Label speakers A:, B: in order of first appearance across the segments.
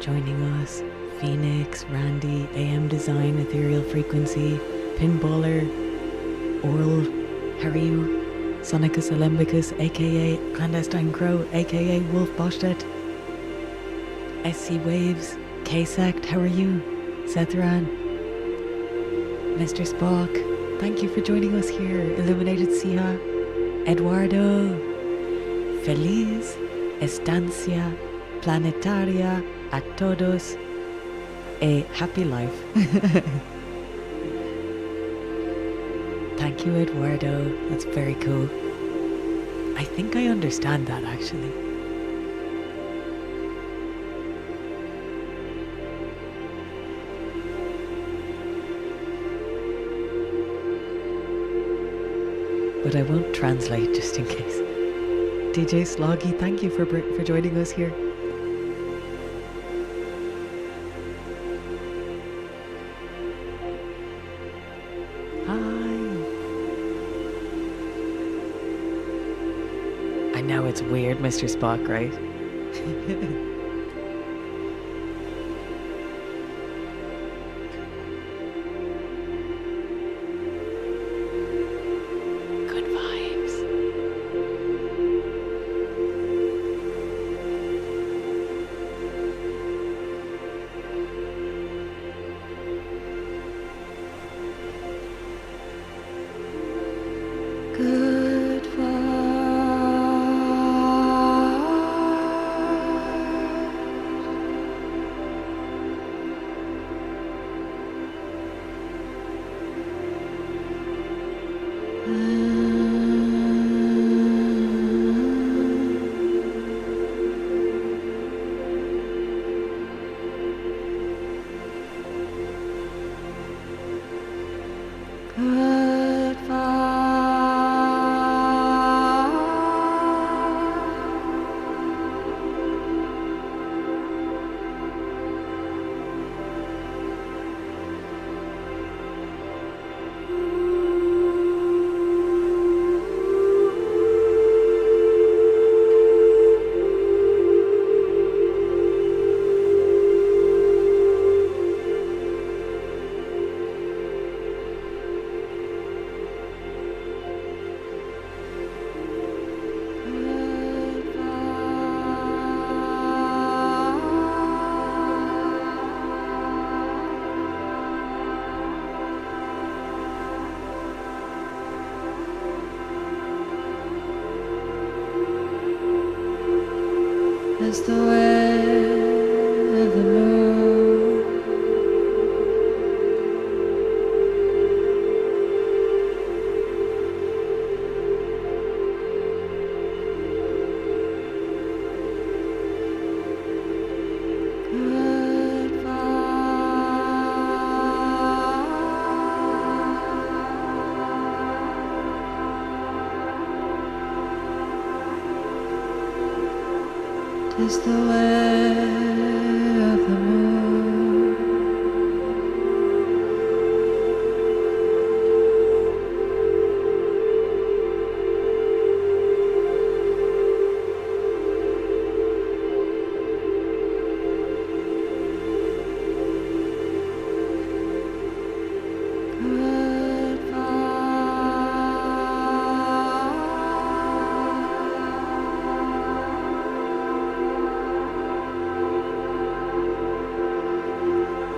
A: joining us. Phoenix, Randy, AM Design, Ethereal Frequency, Pinballer, Oral, Hariu, Sonicus Alembicus, aka Clandestine Crow, aka Wolf Boschtet, SC Waves, K-Sect, how are you? Sethran, Mr. Spock, thank you for joining us here. Illuminated Siha, Eduardo, Feliz, Estancia, Planetaria, a todos, a happy life. Thank you, Eduardo. That's very cool. I think I understand that actually. But I won't translate just in case. DJ Sloggy, thank you for joining us here. I know it's weird, Mr. Spock, right? Good vibes. Good vibes. Good as the way of the moon, good is the way of the moon.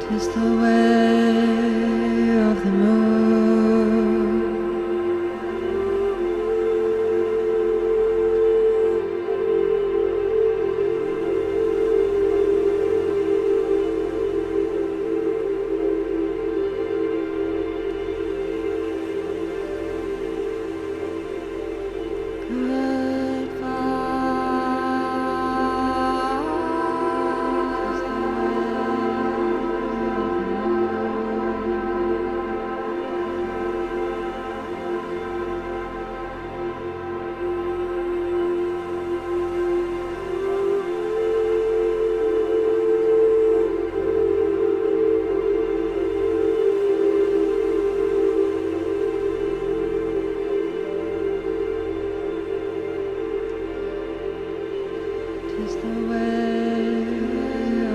A: Is the way of the moon. Good is the way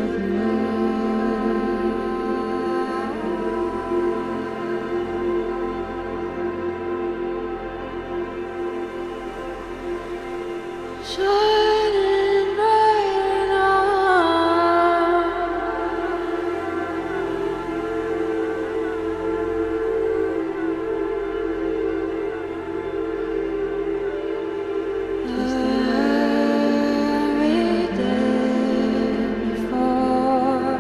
A: of the moon.
B: shining bright now. Every day before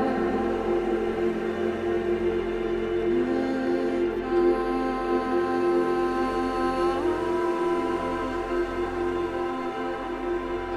B: goodbye.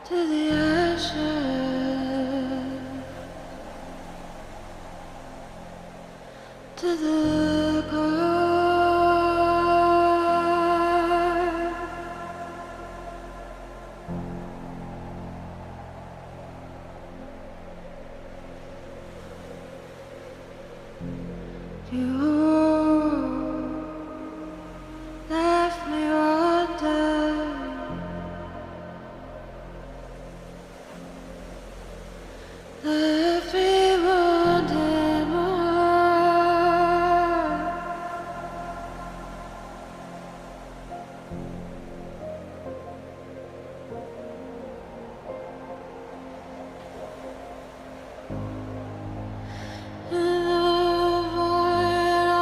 B: to the ashes, to the core. You left me wondering, left me wanting more. In the void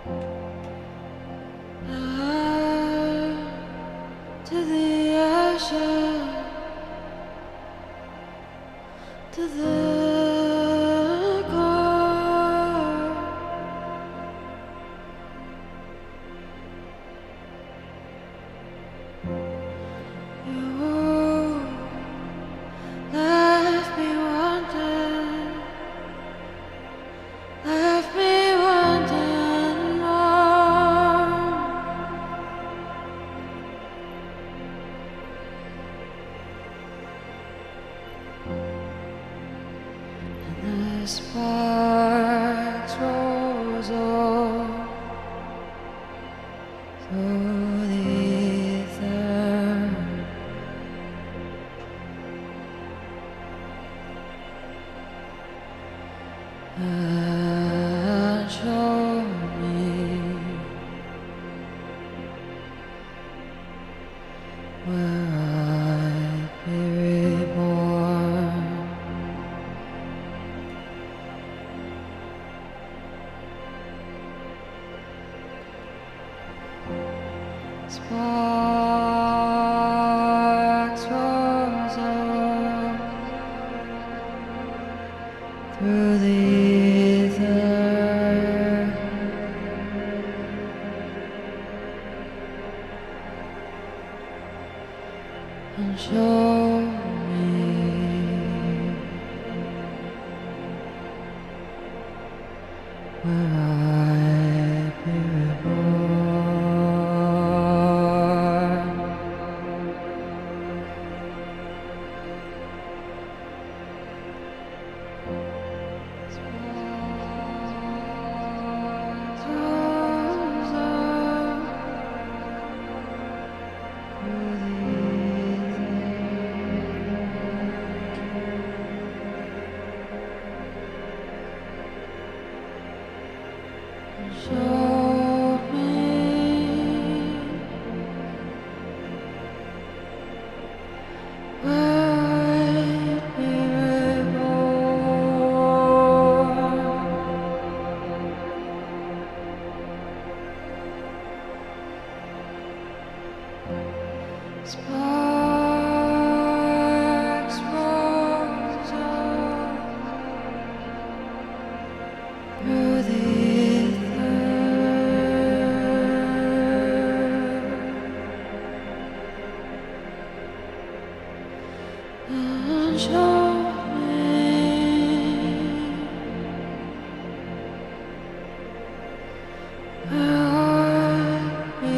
B: To the ocean, to the core. You left me wanting, left me wanting more. And the sparks rose up through the ether. And show me where I'd be reborn. Sparks rose up through the ether, and show me where I'd be reborn. Sparks rose up through the ether, show me where I'd be reborn. Sparks rose up through the ether, and show me where I'd be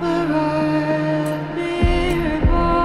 B: where I'd be reborn.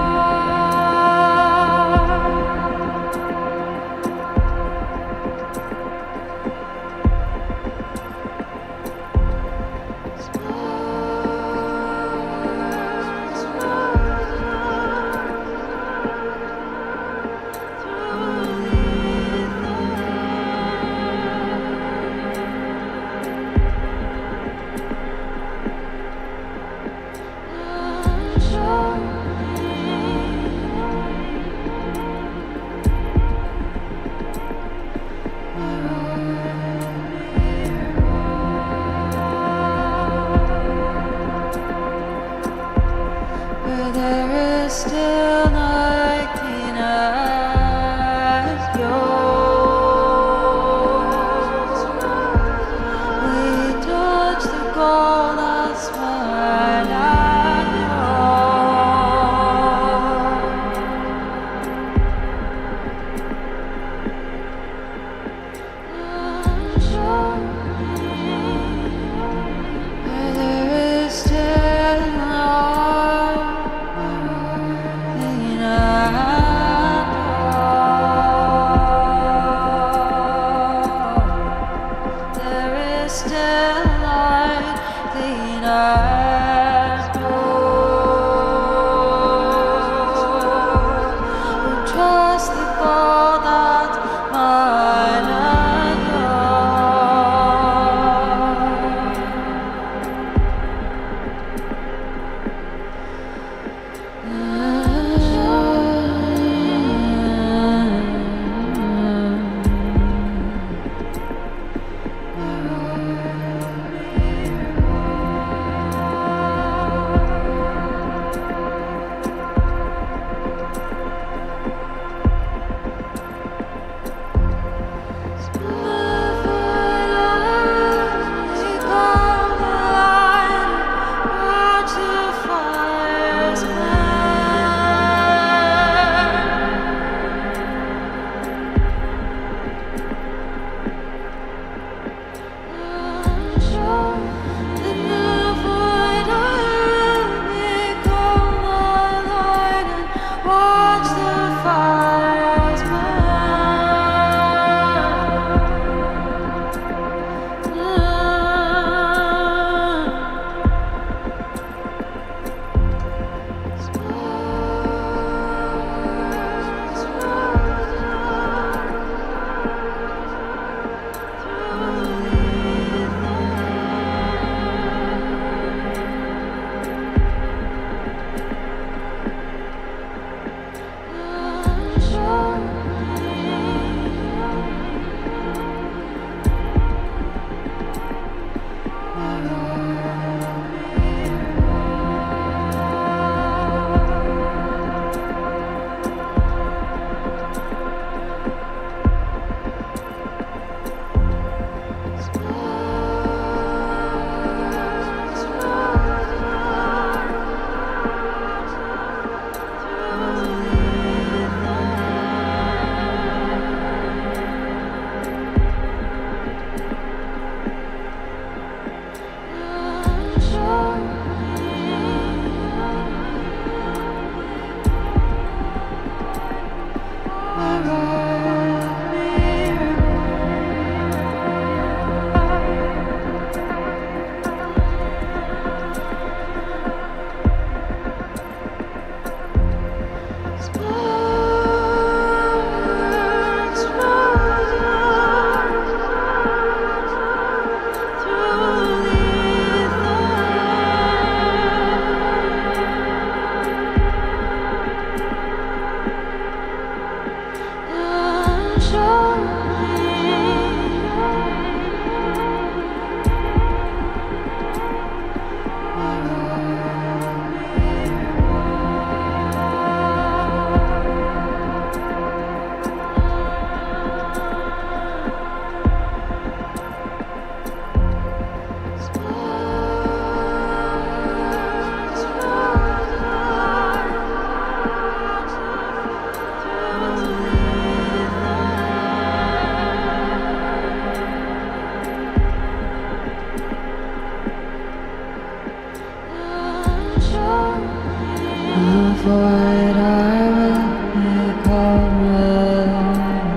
B: void I will become alone.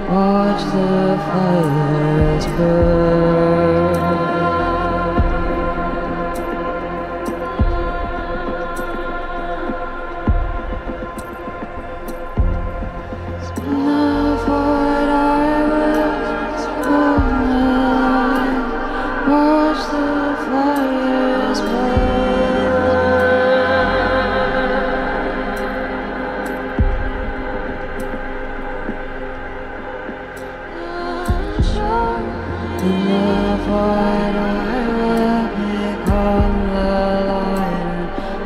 B: Watch the fires burn. In the void I will become alone. Watch the fires burn. In the void I will become the light and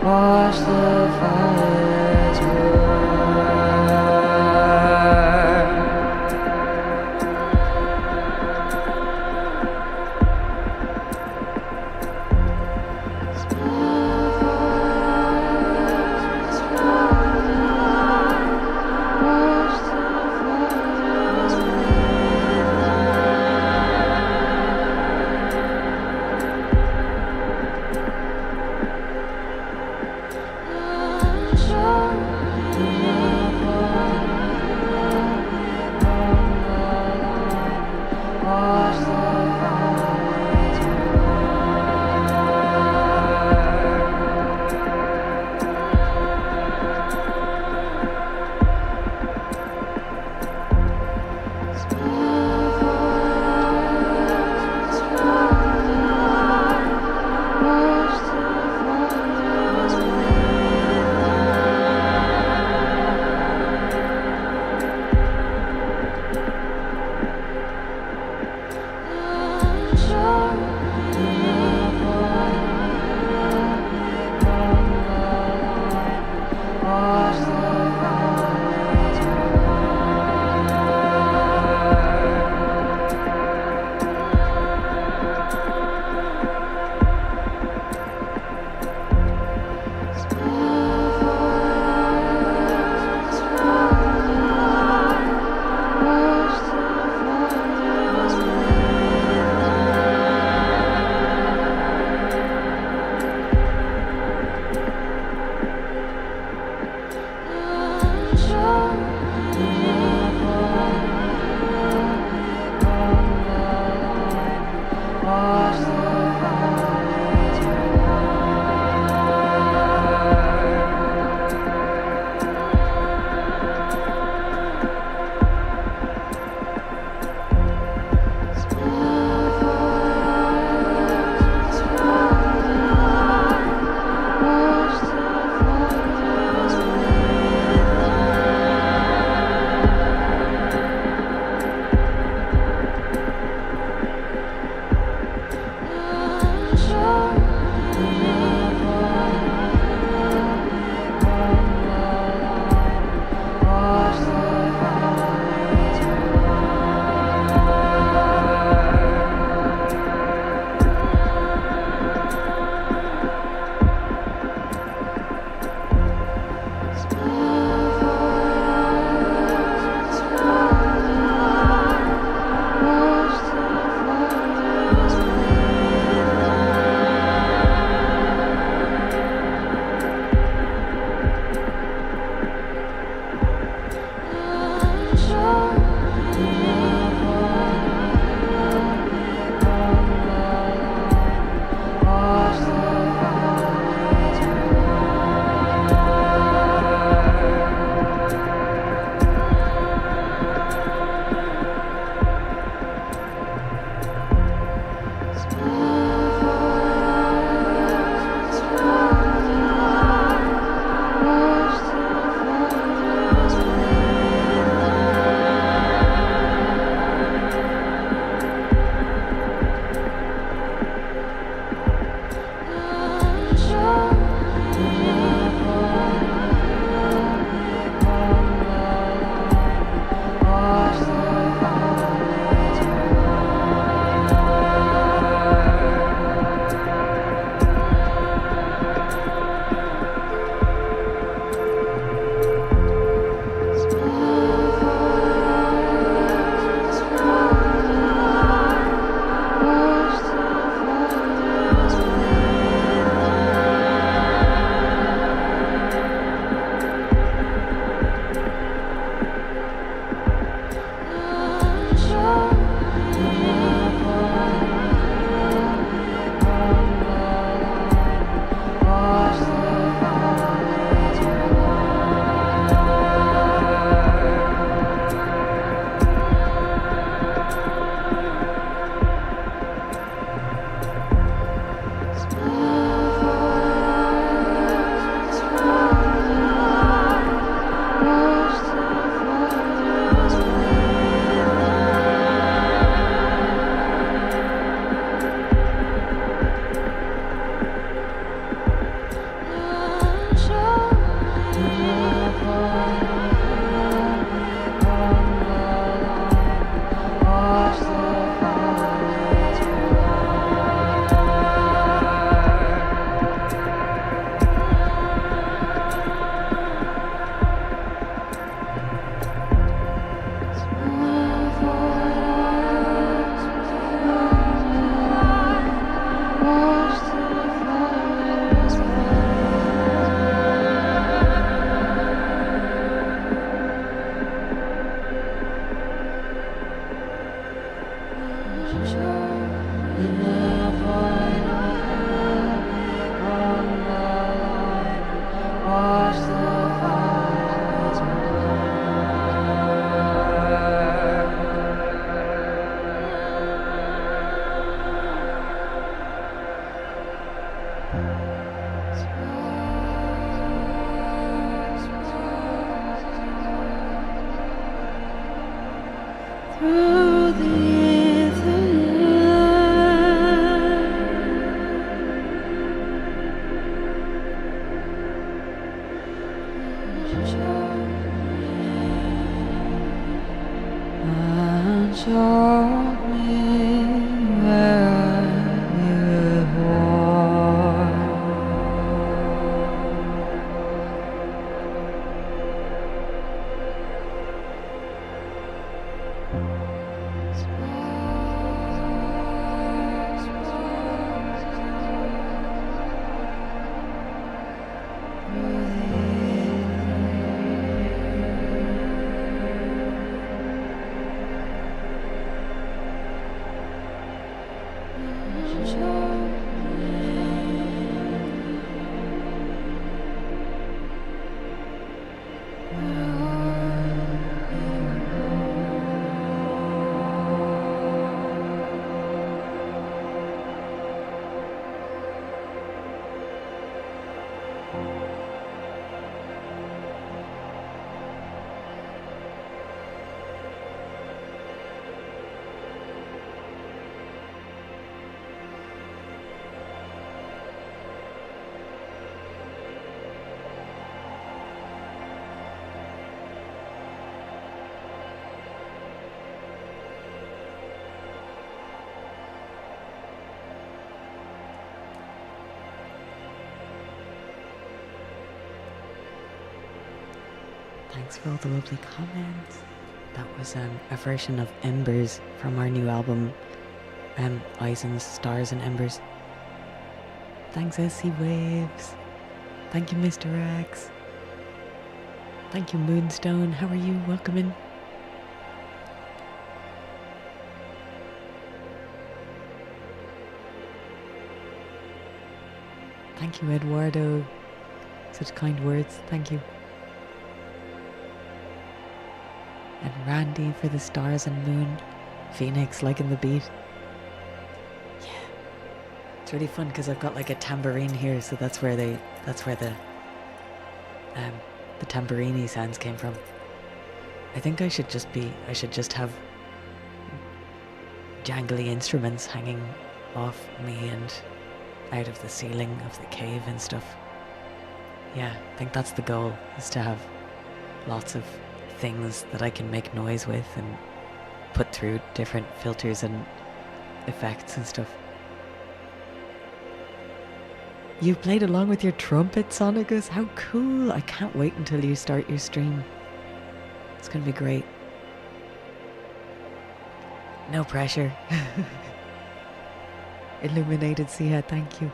B: watch the fires burn. showed me where you were.
A: Thanks for all the lovely comments. That was a version of Embers from our new album, Eisen's Stars and Embers. Thanks, SC Waves. Thank you, Mr. X. Thank you, Moonstone. How are you? Welcome in. Thank you, Eduardo. Such kind words. Thank you. And Randy for the stars and moon. Phoenix liking the beat. Yeah. It's really fun because I've got like a tambourine here, so that's where the tambourine sounds came from. I think I should just have jangly instruments hanging off me and out of the ceiling of the cave and stuff. Yeah, I think that's the goal, is to have lots of things that I can make noise with and put through different filters and effects and stuff. You played along with your trumpet, Sonicus? How cool! I can't wait until you start your stream. It's gonna be great. No pressure. Illuminated Sia, thank you.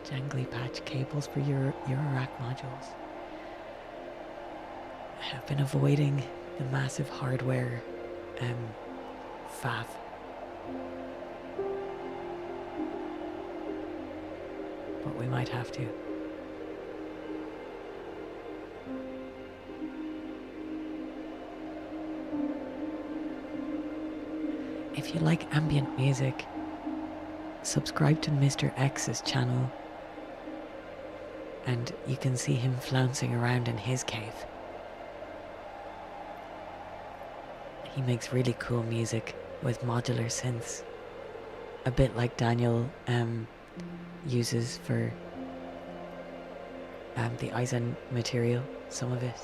A: Jangly patch cables for your rack modules. I have been avoiding the massive hardware faff. But we might have to. If you like ambient music, subscribe to Mr. X's channel and you can see him flouncing around in his cave. He makes really cool music with modular synths, a bit like Daniel uses for the Eisen material, some of it.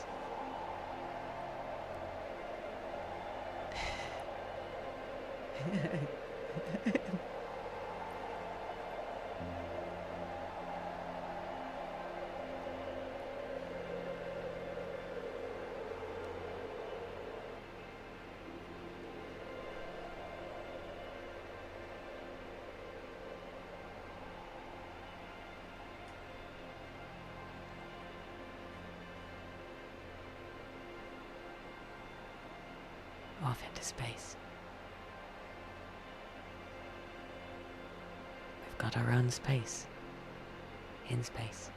A: Off into space. have got our own space in space.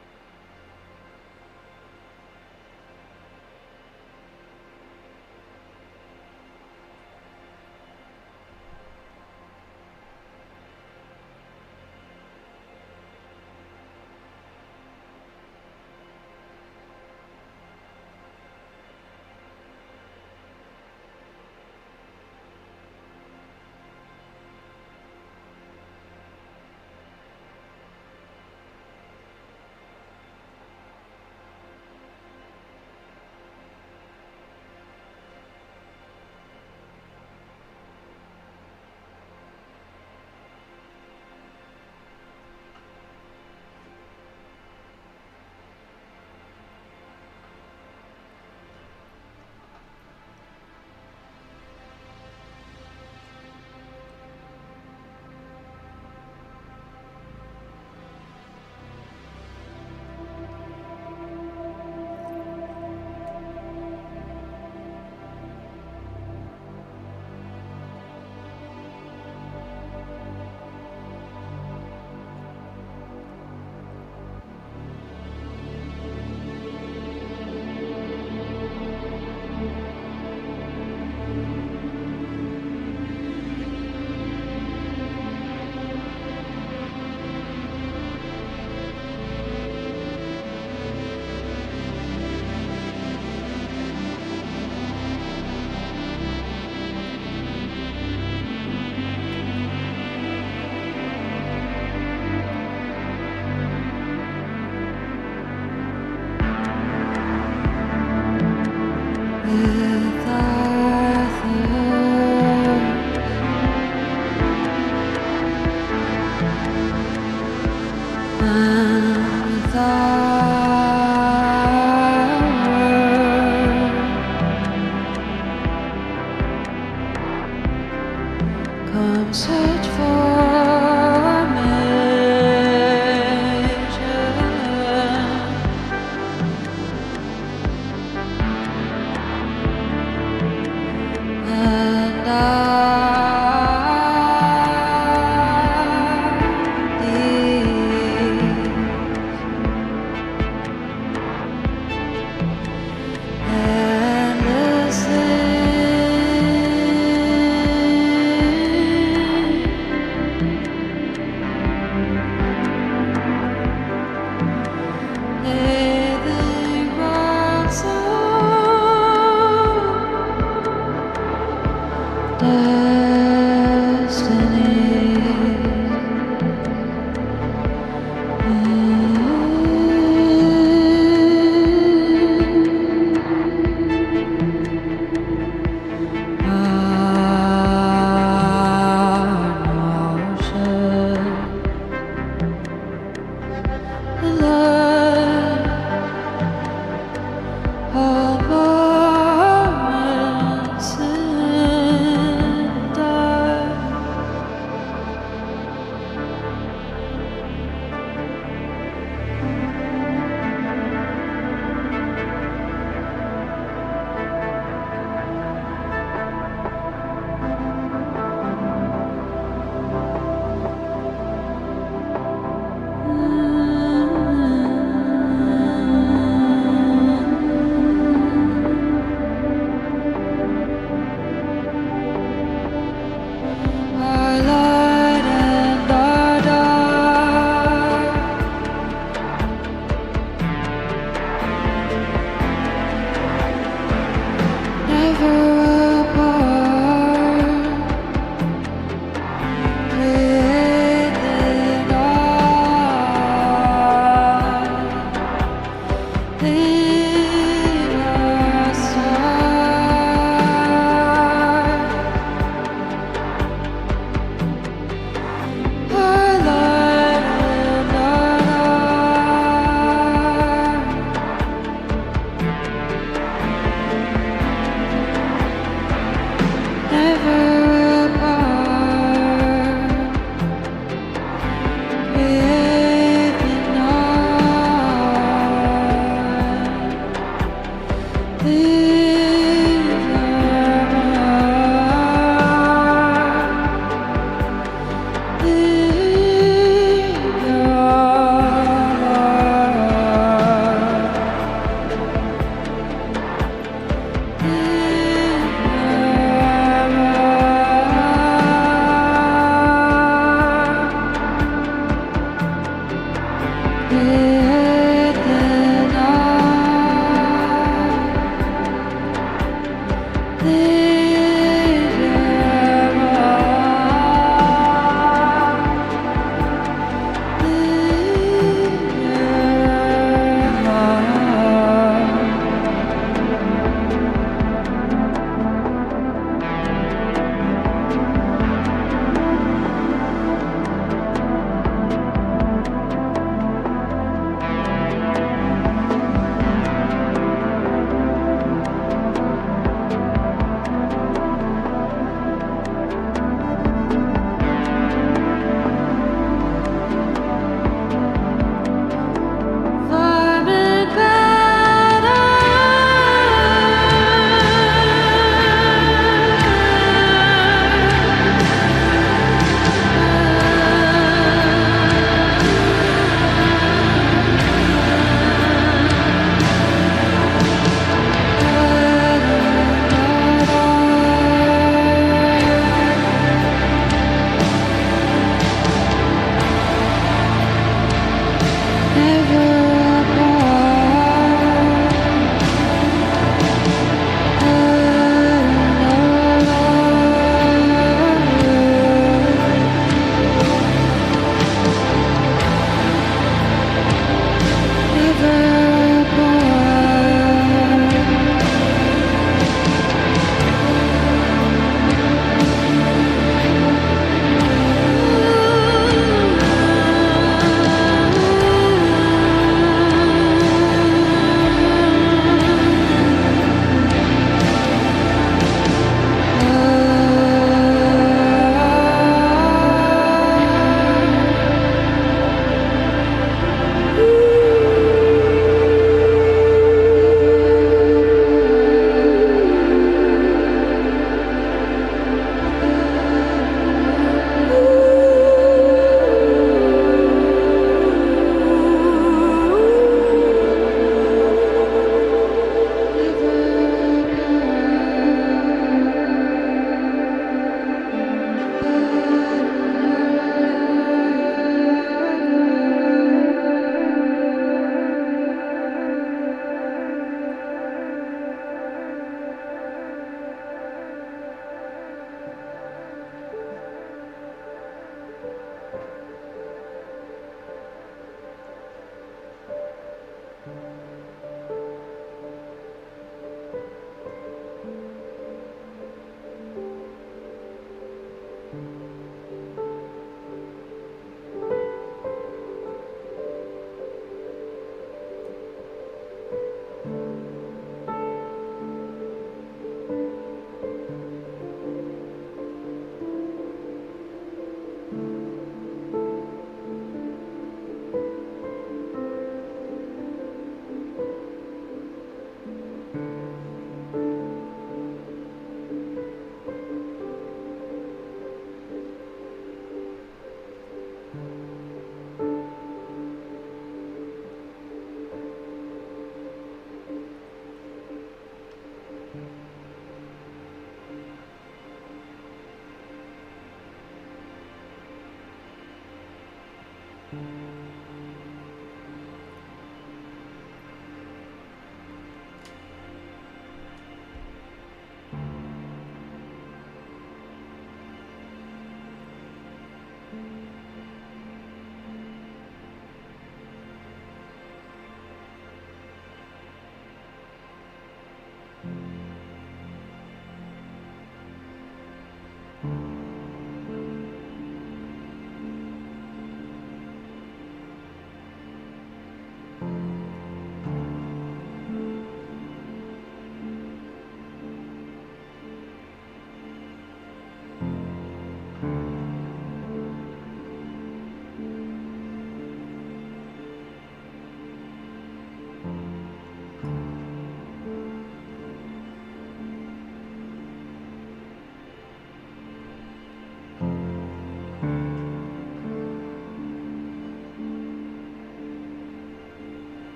B: Come search for measure, and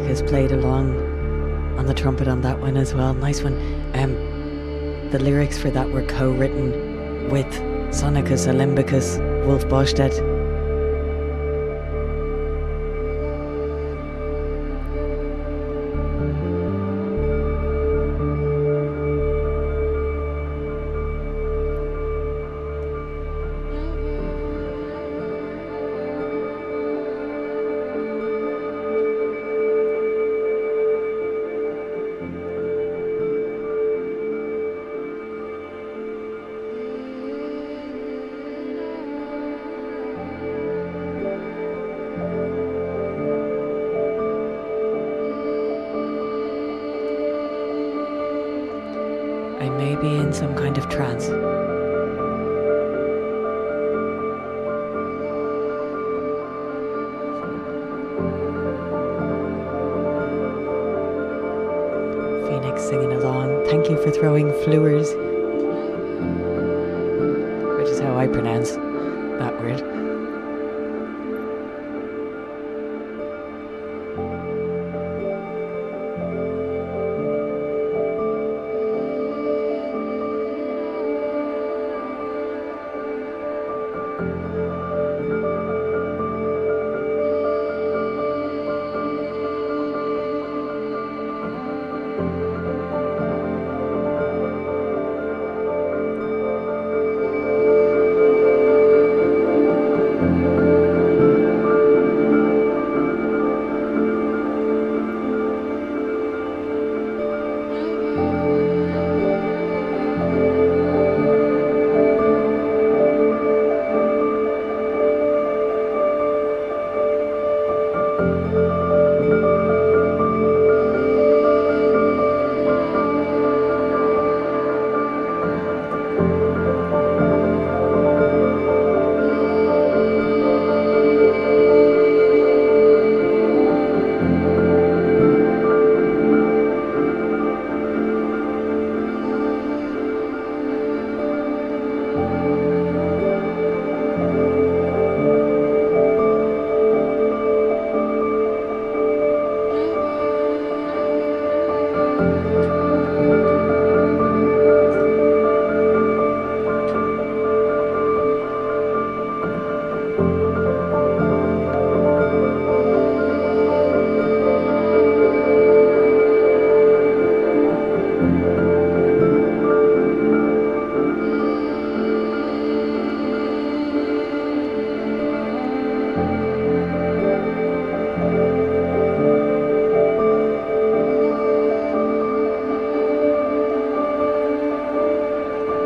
A: Sonicus played along on the trumpet on that one as well. Nice one. The lyrics for that were co-written with Sonicus, Alembikus, Wolf Bostedt. I may be in some kind of trance. Phoenix singing along. Thank you for throwing flowers, which is how I pronounce that word.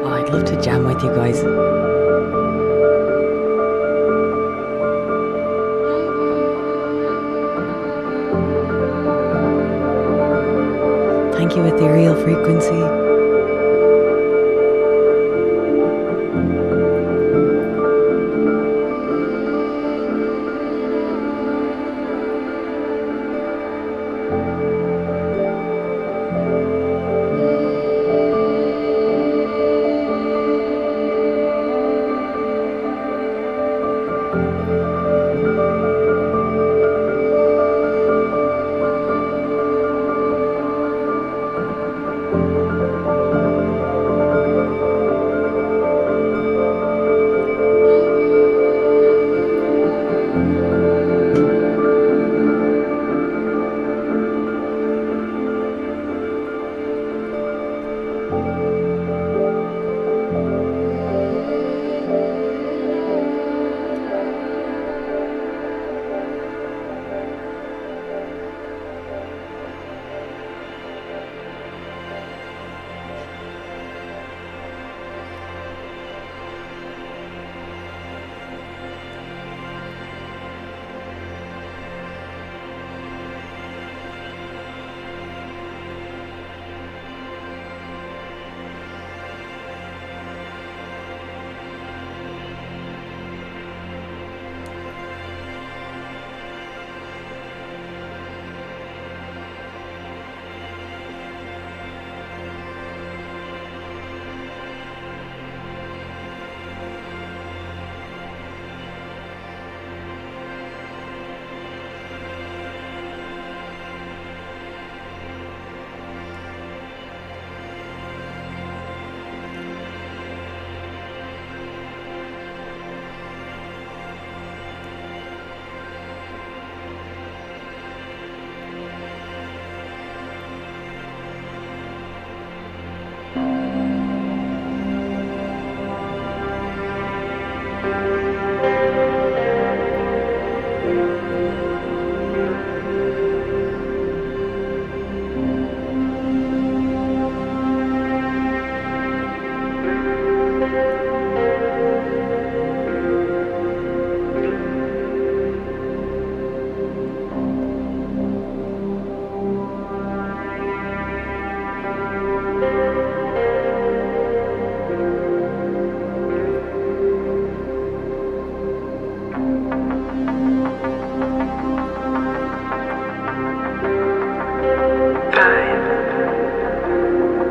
A: I'd love to jam with you guys. Thank you, Ethereal Frequency.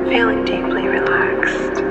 C: Feeling deeply relaxed.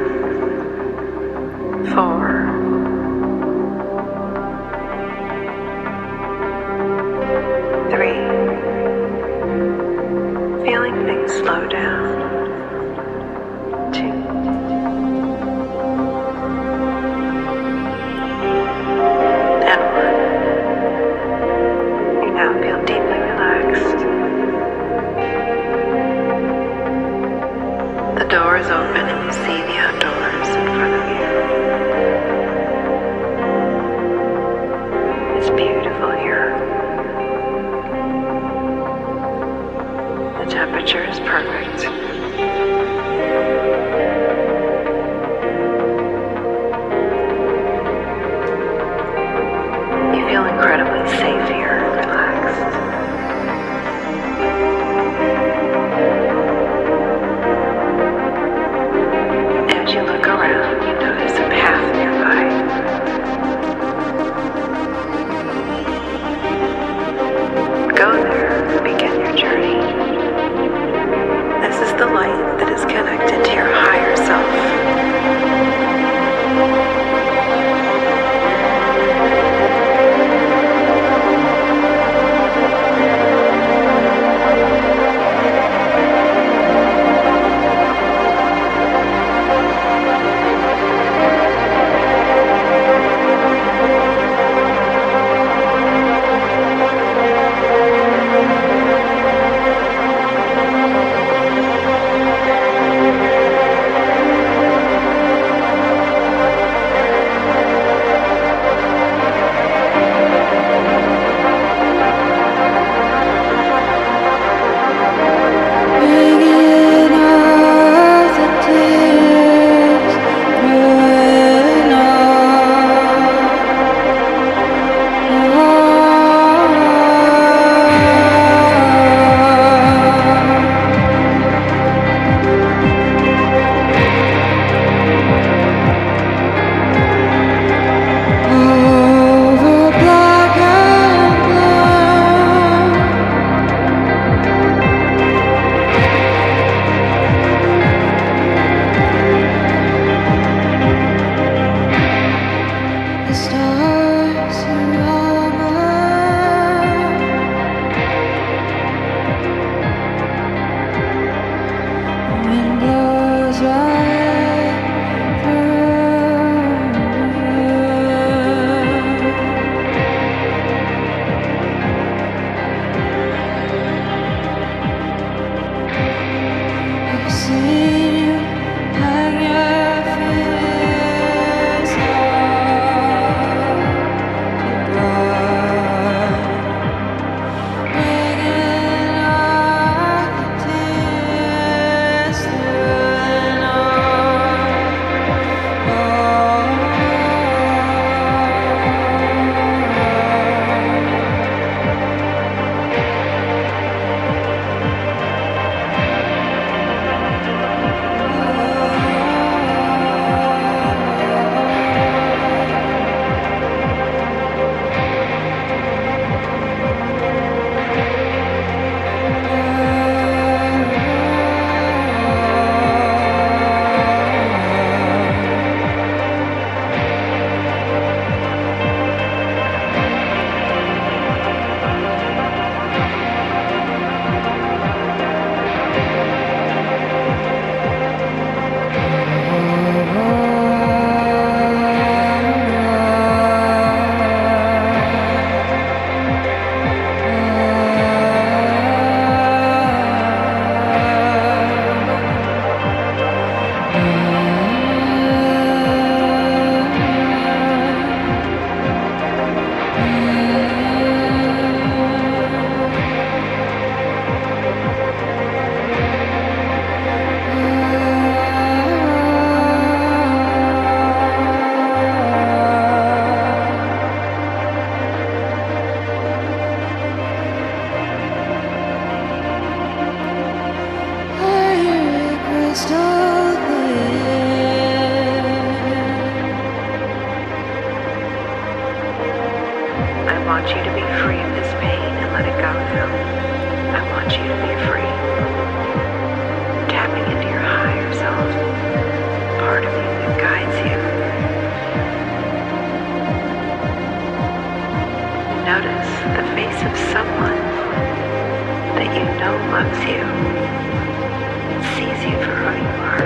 C: want you to be free of this pain and let it go now. I want you to be free. Tapping into your higher self, part of you that guides you. Notice the face of someone that you know loves you, sees you for who you are.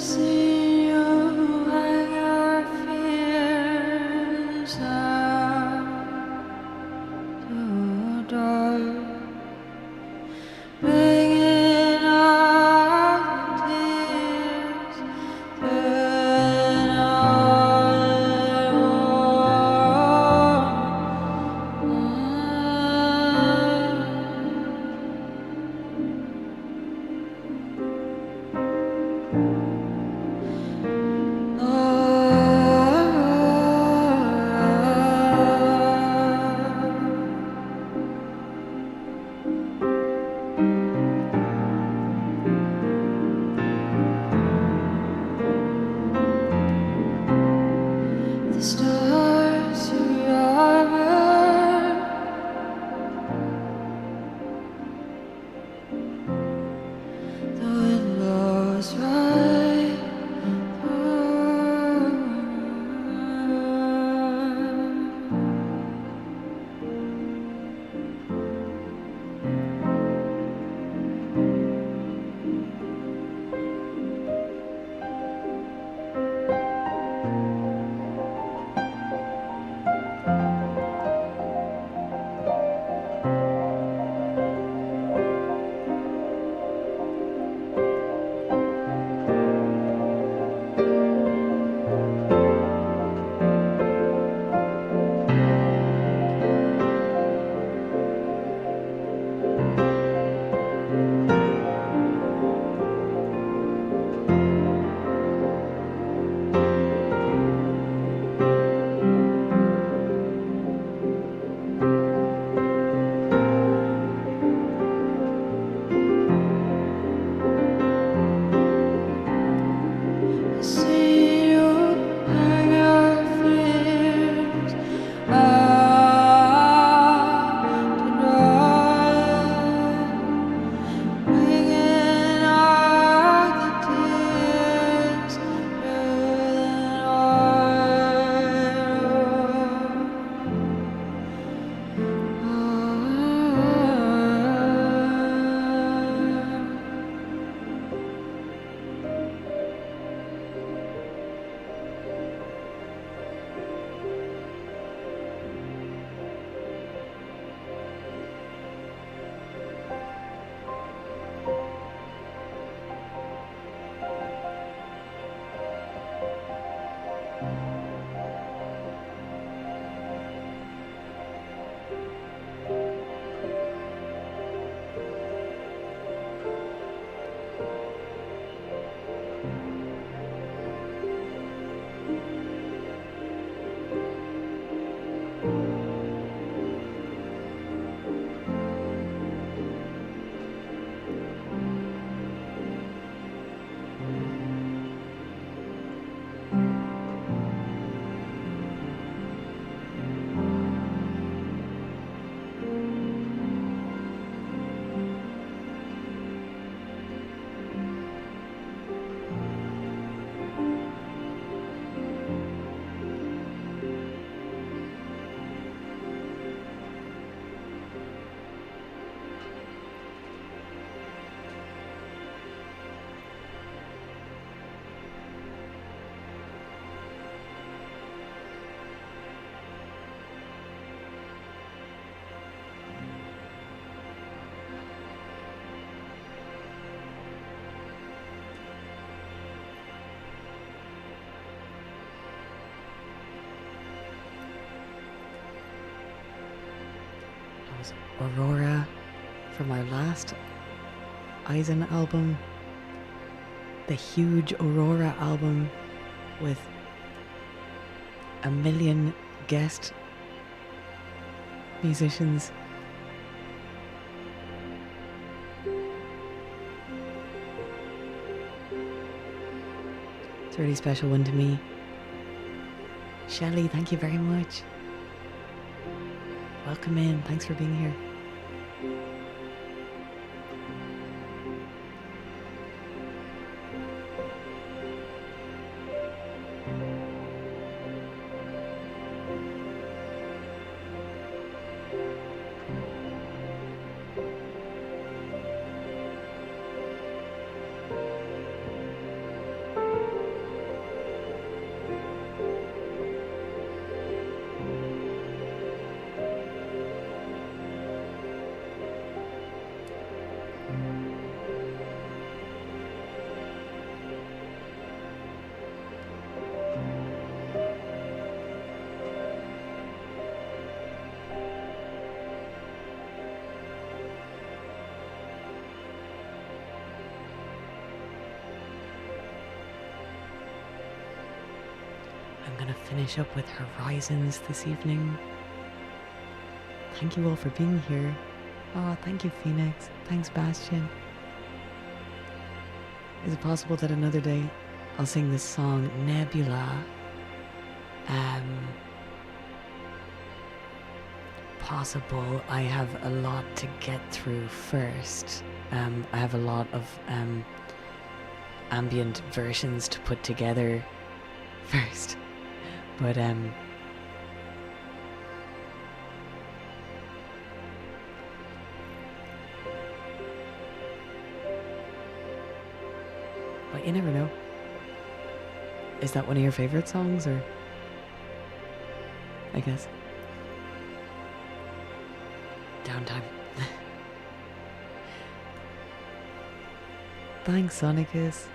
B: see you hang your fears out to dry, bringing out the tears through the the stars forever, the wind blows right through. See you hang your fears out to dry, bringing out the tears through the night.
A: That was Aurora from our last Eisen album, the huge Aurora album with a million guest musicians. It's a really special one to me. Shelley, thank you very much. Welcome in. Thanks for being here. gonna finish up with Horizons this evening. Thank you all for being here. Oh, thank you, Phoenix. Thanks, Bastion. Is it possible that another day I'll sing this song, Nebula? Possible. I have a lot to get through first. I have a lot of ambient versions to put together first. But you never know. Is that one of your favorite songs, or I guess downtime? Thanks, Sonicus.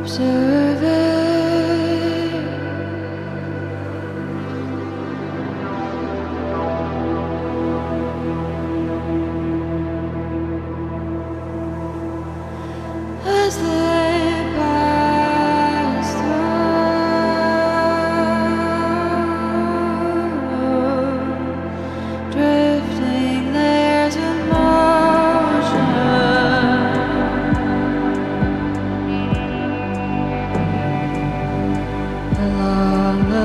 B: observing as they pass through, drifting there's emotion along the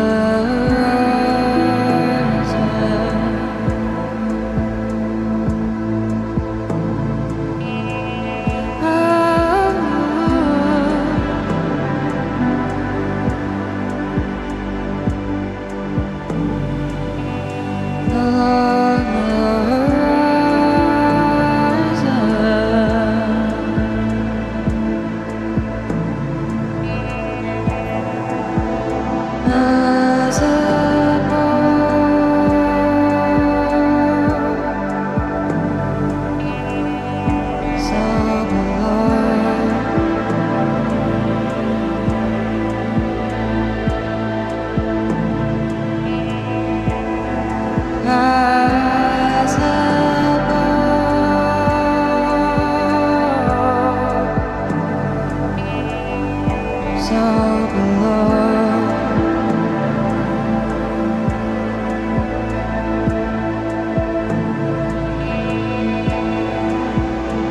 B: as above, so below. As above, so below.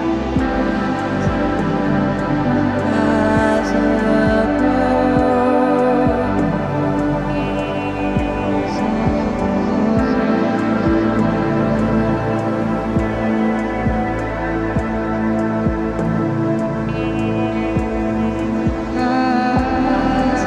B: As above, so below. As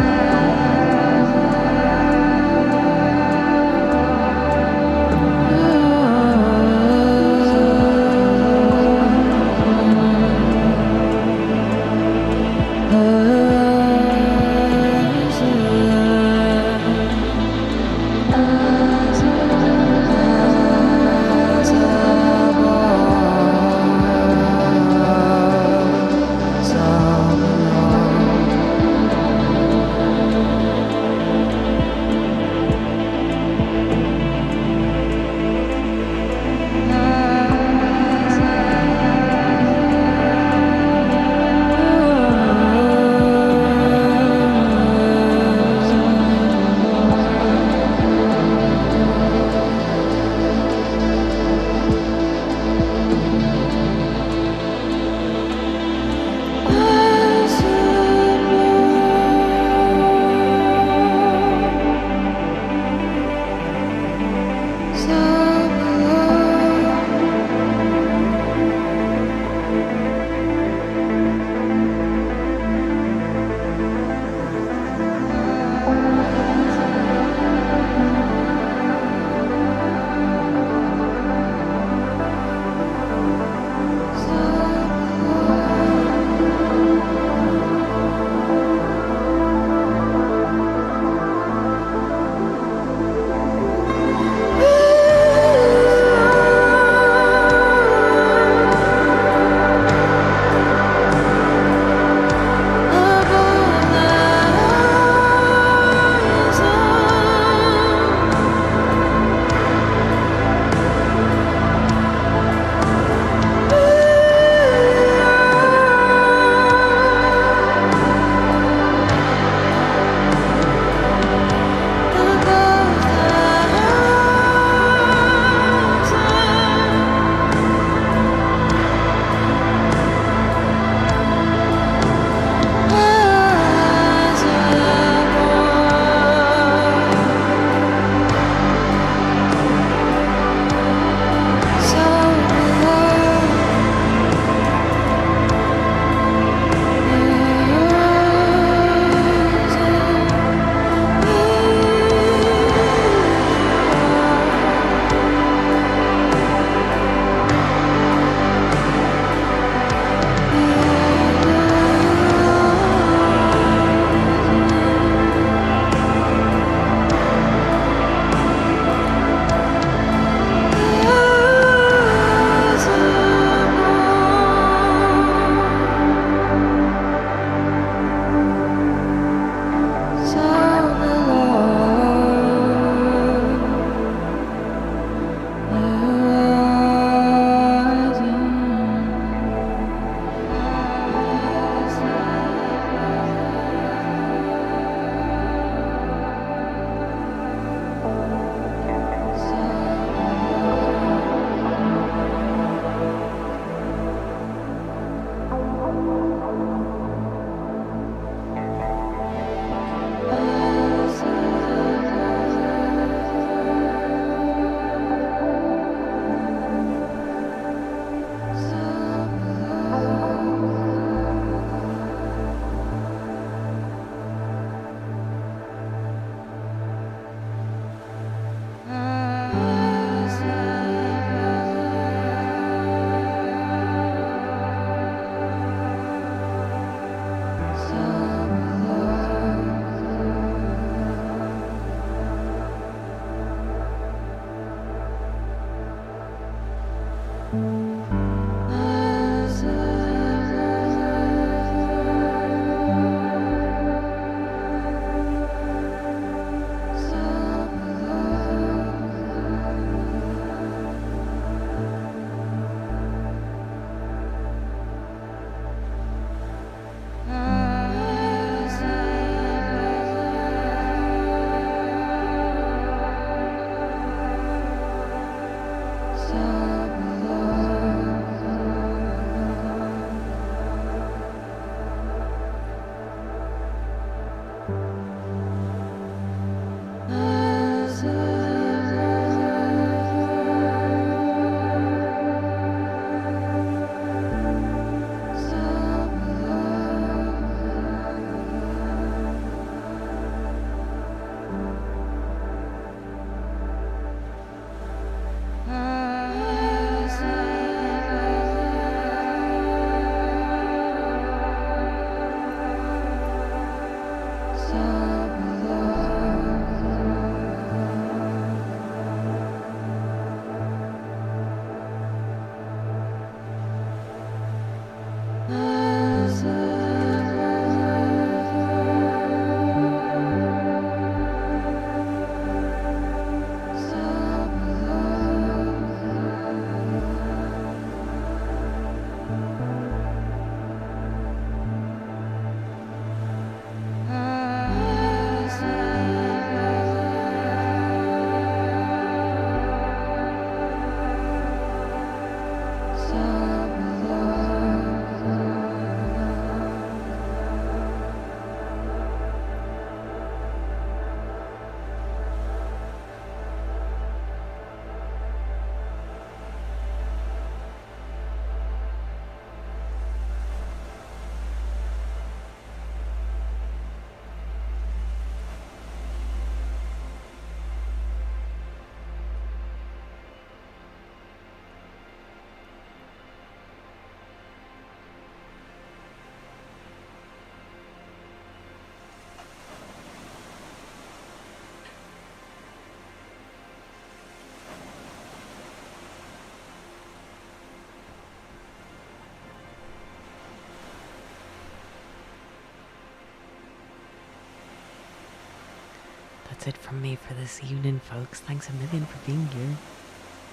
A: that's it from me for this evening, folks. Thanks a million for being here.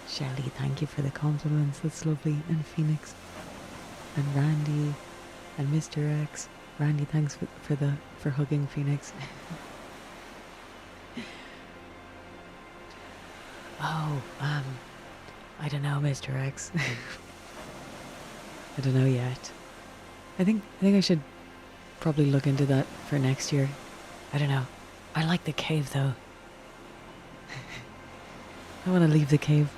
A: Shelley, thank you for the compliments. That's lovely. And Phoenix. And Randy. And Mr. X. Randy, thanks for hugging Phoenix. Oh, I don't know, Mr. X. I don't know yet. I think I should probably look into that for next year. I don't know. I like the cave though. I want to leave the cave.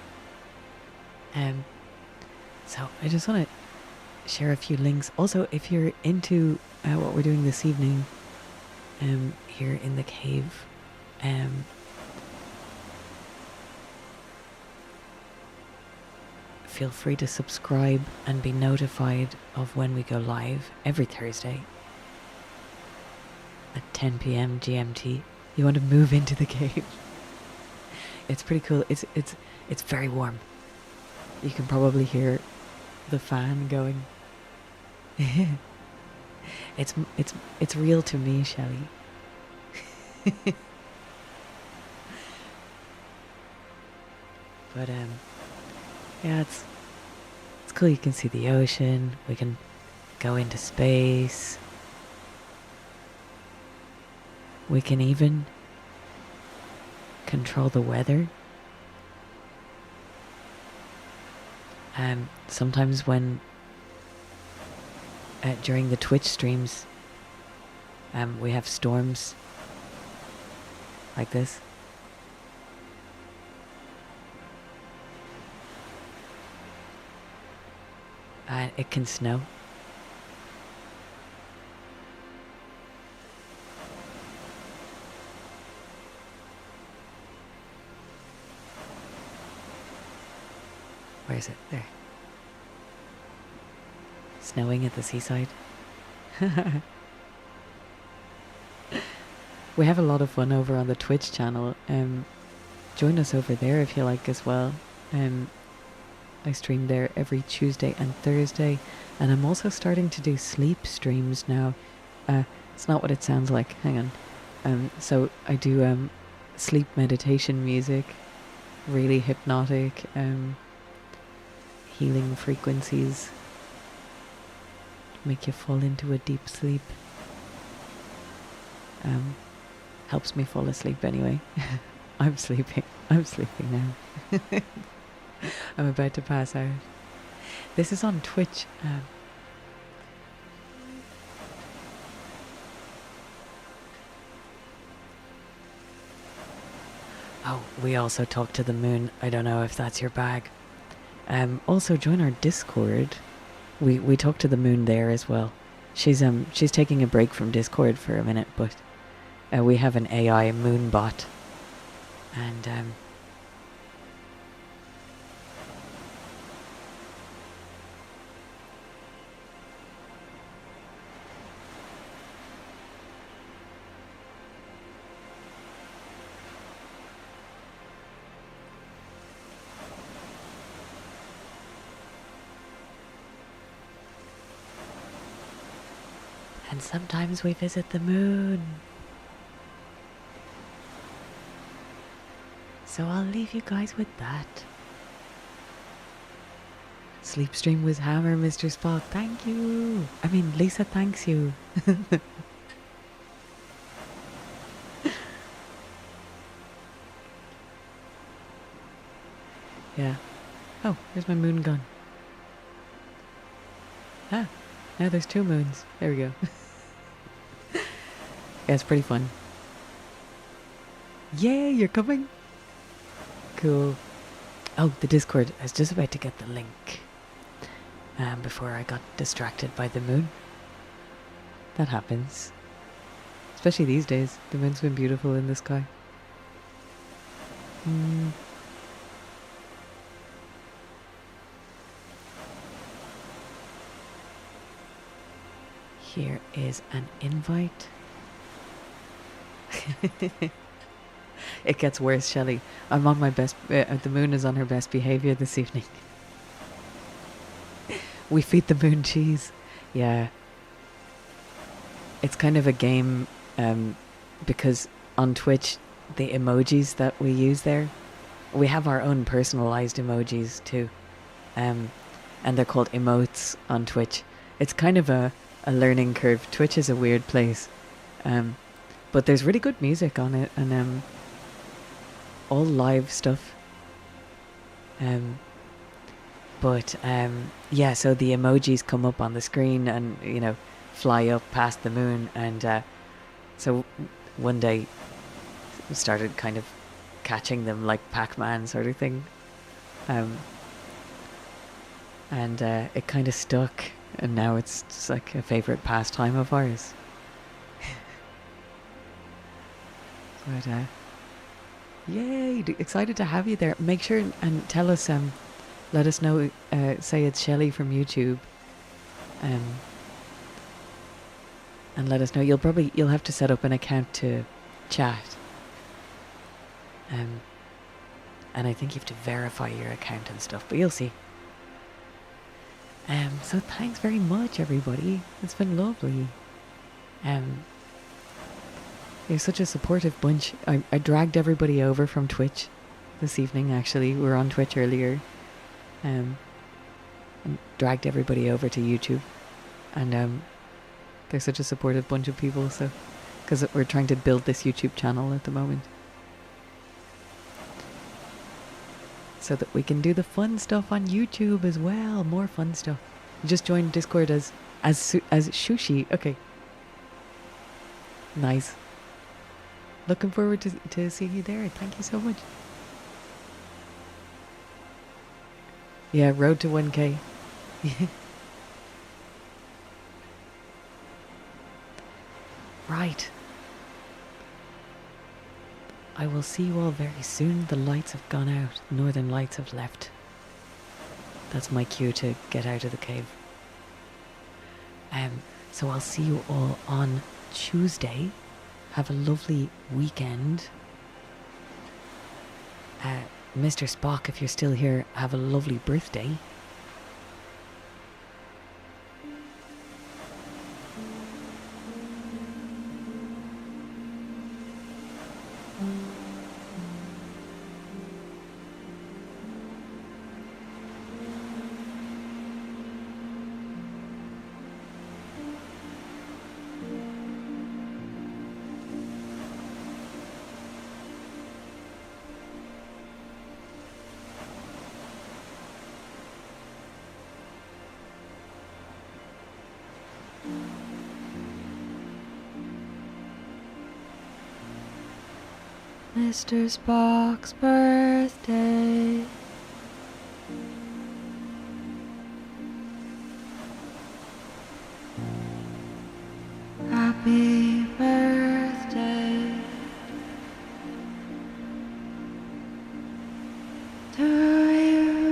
A: So I just want to share a few links. Also, if you're into what we're doing this evening, here in the cave, feel free to subscribe and be notified of when we go live every Thursday at 10 p.m. GMT. You want to move into the cave. It's pretty cool. It's very warm. You can probably hear the fan going. It's real to me, Shelley. But yeah, it's cool. You can see the ocean. We can go into space. We can even control the weather. Sometimes when during the Twitch streams, we have storms like this. It can snow. Where is it? There. Snowing at the seaside. We have a lot of fun over on the Twitch channel. Join us over there if you like as well. I stream there every Tuesday and Thursday, and I'm also starting to do sleep streams now. It's not what it sounds like. Hang on. So I do sleep meditation music, really hypnotic, healing frequencies, make you fall into a deep sleep. Helps me fall asleep anyway. I'm sleeping now. I'm about to pass out. This is on Twitch. Oh, we also talk to the moon. I don't know if that's your bag. Also join our Discord. We talk to the moon there as well. She's taking a break from Discord for a minute, but we have an AI moon bot, and sometimes we visit the moon. So I'll leave you guys with that. Sleep stream was hammer, Mr. Spock. Thank you. I mean, Lisa thanks you. Yeah. Oh, where's my moon gone? Ah, now there's two moons. There we go. Yeah, it's pretty fun. Yay, you're coming? Cool. Oh, the Discord. I was just about to get the link before I got distracted by the moon. That happens. Especially these days. The moon's been beautiful in the sky. Here is an invite. It gets worse, Shelley. I'm on my best. The moon is on her best behavior this evening. We feed the moon cheese. Yeah. It's kind of a game, because on Twitch the emojis that we use there. We have our own personalized emojis too. And they're called emotes on Twitch. It's kind of a learning curve. Twitch is a weird place. But there's really good music on it, and all live stuff. But yeah, so the emojis come up on the screen and, you know, fly up past the moon. And so one day started kind of catching them like Pac-Man sort of thing. And it kind of stuck, and now it's just like a favorite pastime of ours. But yay, excited to have you there. Make sure and tell us, let us know, say it's Shelley from YouTube, and let us know. You'll have to set up an account to chat. And I think you have to verify your account and stuff, but you'll see. So thanks very much, everybody. It's been lovely. You're such a supportive bunch. I dragged everybody over from Twitch this evening, actually. We were on Twitch earlier. And dragged everybody over to YouTube. And they're such a supportive bunch of people, so... Because we're trying to build this YouTube channel at the moment. So that we can do the fun stuff on YouTube as well. More fun stuff. Just join Discord as Shushi. Okay. Nice. Looking forward to seeing you there. Thank you so much. Yeah, road to 1K. Right. I will see you all very soon. The lights have gone out. Northern lights have left. That's my cue to get out of the cave. So I'll see you all on Tuesday. Have a lovely weekend. Mr. Spock, if you're still here, have a lovely birthday.
B: Mr. Spock's birthday. Happy birthday to you.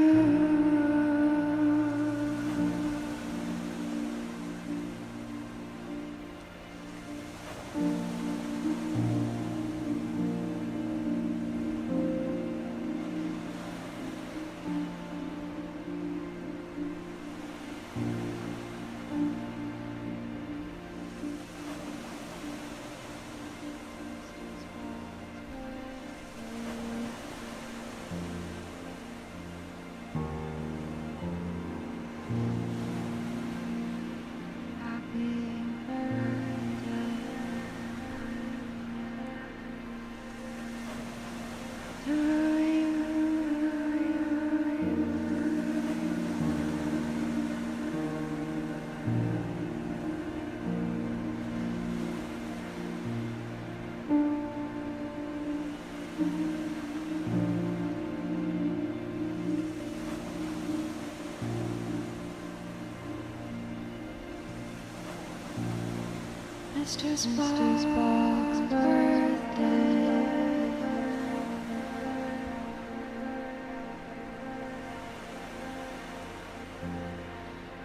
B: Mr. Spock's birthday.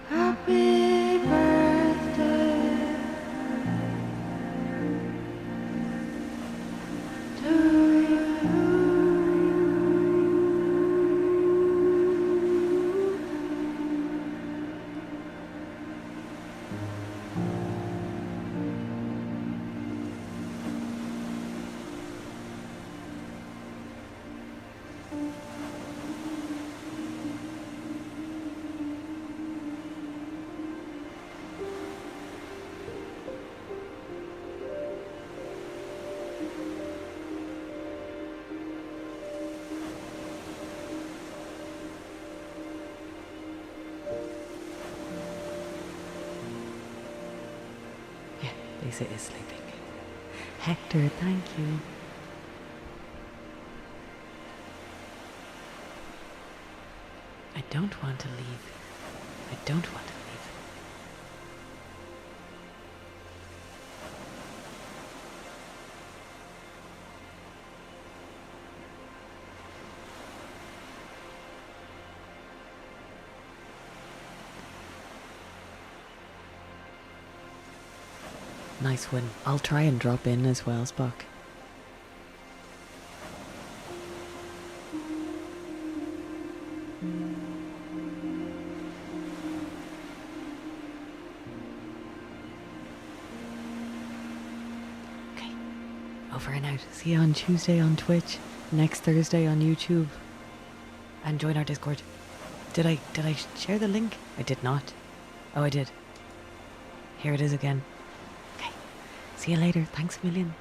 B: Happy birthday to you.
A: Lisa is sleeping. Hector, thank you. I don't want to leave. I don't want to leave. Nice win. I'll try and drop in as well, Spock. Okay. Over and out. See you on Tuesday on Twitch. Next Thursday on YouTube. And join our Discord. Did I share the link? I did not. Oh, I did. Here it is again. Okay. See you later. Thanks a million.